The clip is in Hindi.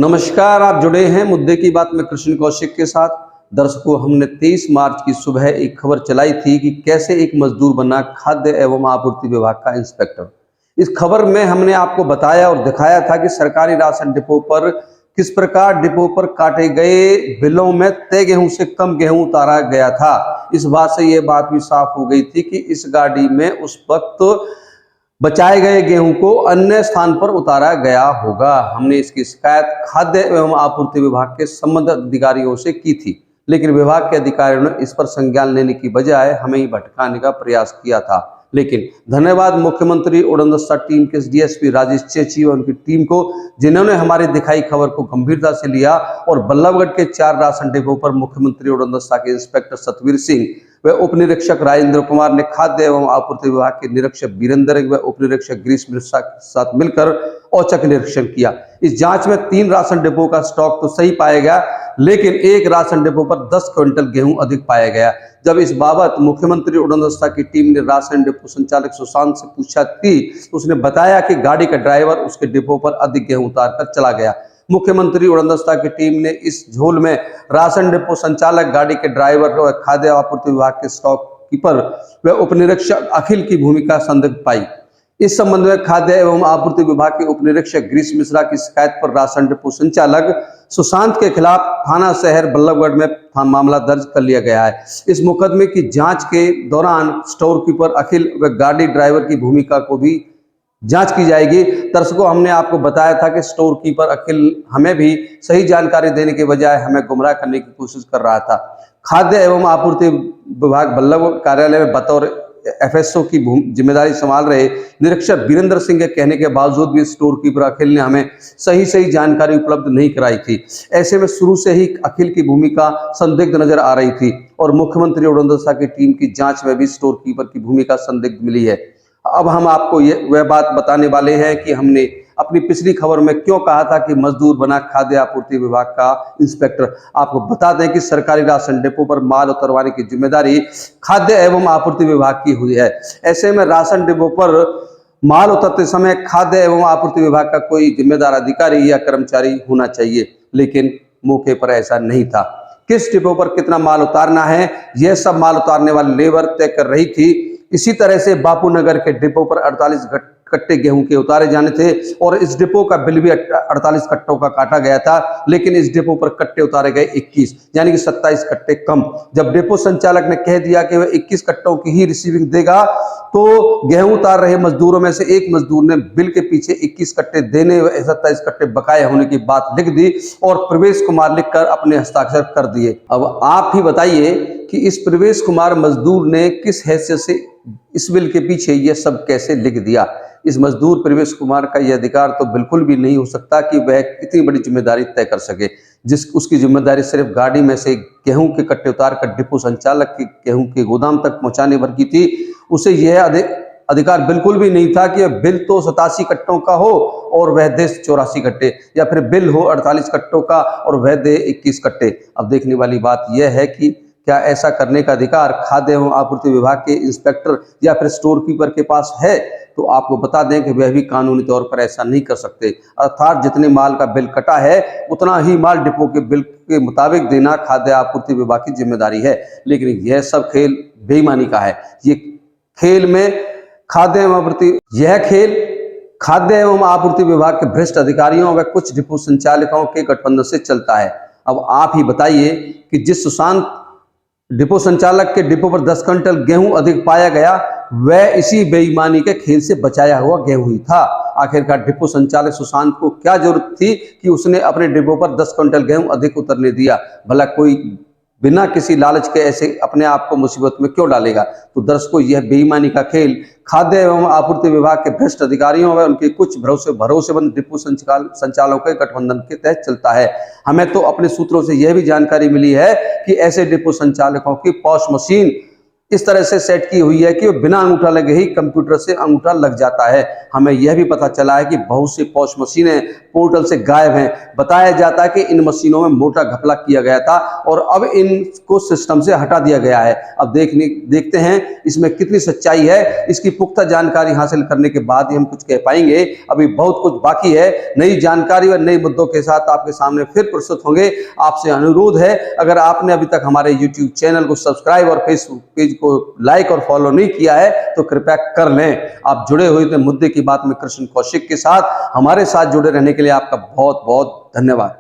नमस्कार, आप जुड़े हैं मुद्दे की बात में कृष्ण कौशिक के साथ। दर्शकों, हमने 23 मार्च की सुबह एक खबर चलाई थी कि कैसे एक मजदूर बना खाद्य एवं आपूर्ति विभाग का इंस्पेक्टर। इस खबर में हमने आपको बताया और दिखाया था कि सरकारी राशन डिपो पर किस प्रकार डिपो पर काटे गए बिलों में तय गेहूं से कम गेहूं उतारा गया था। इस बात से यह बात भी साफ हो गई थी कि इस गाड़ी में उस वक्त बचाए गए गेहूं को अन्य स्थान पर उतारा गया होगा। हमने इसकी शिकायत खाद्य एवं आपूर्ति विभाग के संबंधित अधिकारियों से की थी, लेकिन विभाग के अधिकारियों ने इस पर संज्ञान लेने की बजाय हमें ही भटकाने का प्रयास किया था। लेकिन धन्यवाद मुख्यमंत्री उड़नदस्ता टीम के डीएसपी राजेश चेची और उनकी टीम को, जिन्होंने हमारी दिखाई खबर को गंभीरता से लिया और बल्लभगढ़ के 4 राशन डिपो पर मुख्यमंत्री उड़नदस्ता के इंस्पेक्टर सतवीर सिंह व उप निरीक्षक राजेंद्र कुमार ने खाद्य एवं आपूर्ति विभाग के निरीक्षक वीरेंद्र व उप निरीक्षक गिरीश मिश्रा के साथ मिलकर औचक निरीक्षण किया। इस जांच में 3 राशन डिपो का स्टॉक तो सही पाया गया, लेकिन एक राशन डिपो पर 10 क्विंटल गेहूं अधिक पाया गया। जब इस बाबत मुख्यमंत्री उड़नदस्ता की टीम ने राशन डिपो संचालक सुशांत से पूछा थी, तो उसने बताया कि गाड़ी का ड्राइवर उसके डिपो पर अधिक गेहूं उतार कर चला गया। मुख्यमंत्री उड़नदस्ता की टीम ने इस झोल में राशन डिपो संचालक, गाड़ी के ड्राइवर व खाद्य आपूर्ति विभाग के स्टॉक कीपर व उप निरीक्षक अखिल की भूमिका संदिग्ध पाई। इस संबंध में खाद्य एवं आपूर्ति विभाग के उप निरीक्षक गिरीश मिश्रा की शिकायत पर राशन डिपो संचालक सुशांत के खिलाफ थाना शहर बल्लभगढ़ में मामला दर्ज कर लिया गया है। इस मुकदमे की जांच के दौरान स्टोर कीपर अखिल व गाड़ी ड्राइवर की भूमिका को भी जांच की जाएगी। दर्शकों, हमने आपको बताया था कि स्टोर कीपर अखिल हमें भी सही जानकारी देने के बजाय हमें गुमराह करने की कोशिश कर रहा था। खाद्य एवं आपूर्ति विभाग बल्लभगढ़ कार्यालय में बतौर एफएसओ की जिम्मेदारी संभाल रहे निरीक्षक वीरेंद्र सिंह के कहने के बावजूद भी स्टोर कीपर अखिल ने हमें सही जानकारी उपलब्ध नहीं कराई थी। ऐसे में शुरू से ही अखिल की भूमिका संदिग्ध नजर आ रही थी और मुख्यमंत्री उड़नदस्ता की टीम की जांच में भी स्टोर कीपर की भूमिका संदिग्ध मिली है। अब हम आपको वह बात बताने वाले हैं कि हमने अपनी पिछली खबर में क्यों कहा था कि मजदूर बना खाद्य आपूर्ति विभाग का इंस्पेक्टर। आपको बता दें कि सरकारी राशन डिपो पर माल उतरवाने की जिम्मेदारी खाद्य एवं आपूर्ति विभाग की हुई है। ऐसे में राशन डिपो पर माल उतरते समय खाद्य एवं आपूर्ति विभाग का कोई जिम्मेदार अधिकारी या कर्मचारी होना चाहिए, लेकिन मौके पर ऐसा नहीं था। किस डिपो पर कितना माल उतारना है, यह सब माल उतारने वाली लेबर तय कर रही थी। इसी तरह से बापू नगर के डिपो पर 48 कट्टे गेहूं के उतारे जाने थे और इस डिपो का बिल भी 48 कट्टों का काटा गया था, लेकिन इस डिपो पर कट्टे उतारे गए 21, यानी कि 27 कट्टे कम। जब डिपो संचालक ने कह दिया कि वह 21 कट्टों की ही रिसीविंग देगा, तो गेहूं उतार रहे मजदूरों में से एक मजदूर ने बिल के पीछे 21 कट्टे देने व 27 कट्टे बकाया होने की बात लिख दी और प्रवेश कुमार लिखकर अपने हस्ताक्षर कर दिए। अब आप ही बताइए कि इस प्रवेश कुमार मजदूर ने किस हैसियत से इस बिल के पीछे यह सब कैसे लिख दिया। इस मजदूर प्रवेश कुमार का यह अधिकार तो बिल्कुल भी नहीं हो सकता कि वह इतनी बड़ी जिम्मेदारी तय कर सके। उसकी जिम्मेदारी सिर्फ गाड़ी में से गेहूं के कट्टे उतार कर डिपो संचालक के गेहूं के गोदाम तक पहुंचाने भर की थी। उसे यह अधिकार बिल्कुल भी नहीं था कि बिल तो 87 कट्टों का हो और वह दे 84 कट्टे, या फिर बिल हो 48 कट्टों का और वह दे 21 कट्टे। अब देखने वाली बात यह है कि क्या ऐसा करने का अधिकार खाद्य एवं आपूर्ति विभाग के इंस्पेक्टर या फिर स्टोर कीपर के पास है। तो आपको बता दें कि वह भी कानूनी तौर पर ऐसा नहीं कर सकते। अर्थात जितने माल का बिल कटा है उतना ही माल डिपो के बिल के मुताबिक देना खाद्य आपूर्ति विभाग की जिम्मेदारी है। लेकिन यह सब खेल बेईमानी का है। ये खेल में खाद्य एवं आपूर्ति विभाग के भ्रष्ट अधिकारियों व कुछ डिपो संचालकों के गठबंधन से चलता है। अब आप ही बताइए कि जिस सुशांत डिपो संचालक के डिपो पर 10 क्विंटल गेहूं अधिक पाया गया, वह इसी बेईमानी के खेल से बचाया हुआ गेहूं ही था। आखिरकार डिपो संचालक सुशांत को क्या जरूरत थी कि उसने अपने डिपो पर 10 क्विंटल गेहूं अधिक उतरने दिया। भला कोई बिना किसी लालच के ऐसे अपने आप को मुसीबत में क्यों डालेगा। तो दर्शकों, यह बेईमानी का खेल खाद्य एवं आपूर्ति विभाग के भ्रष्ट अधिकारियों व उनके कुछ भरोसेमंद डिपो संचालकों के गठबंधन के तहत चलता है। हमें तो अपने सूत्रों से यह भी जानकारी मिली है कि ऐसे डिपो संचालकों की पॉश मशीन इस तरह से सेट की हुई है कि वो बिना अंगूठा लगे ही कंप्यूटर से अंगूठा लग जाता है। हमें यह भी पता चला है कि बहुत सी पॉश मशीनें पोर्टल से गायब हैं। बताया जाता है कि इन मशीनों में मोटा घपला किया गया था और अब इनको सिस्टम से हटा दिया गया है। अब देखते हैं इसमें कितनी सच्चाई है। इसकी पुख्ता जानकारी हासिल करने के बाद ही हम कुछ कह पाएंगे। अभी बहुत कुछ बाकी है। नई जानकारी और नए मुद्दों के साथ आपके सामने फिर प्रस्तुत होंगे। आपसे अनुरोध है, अगर आपने अभी तक हमारे YouTube चैनल को सब्सक्राइब और फेसबुक पेज को लाइक और फॉलो नहीं किया है तो कृपया कर लें। आप जुड़े हुए थे मुद्दे की बात में कृष्ण कौशिक के साथ। हमारे साथ जुड़े रहने के लिए आपका बहुत बहुत धन्यवाद।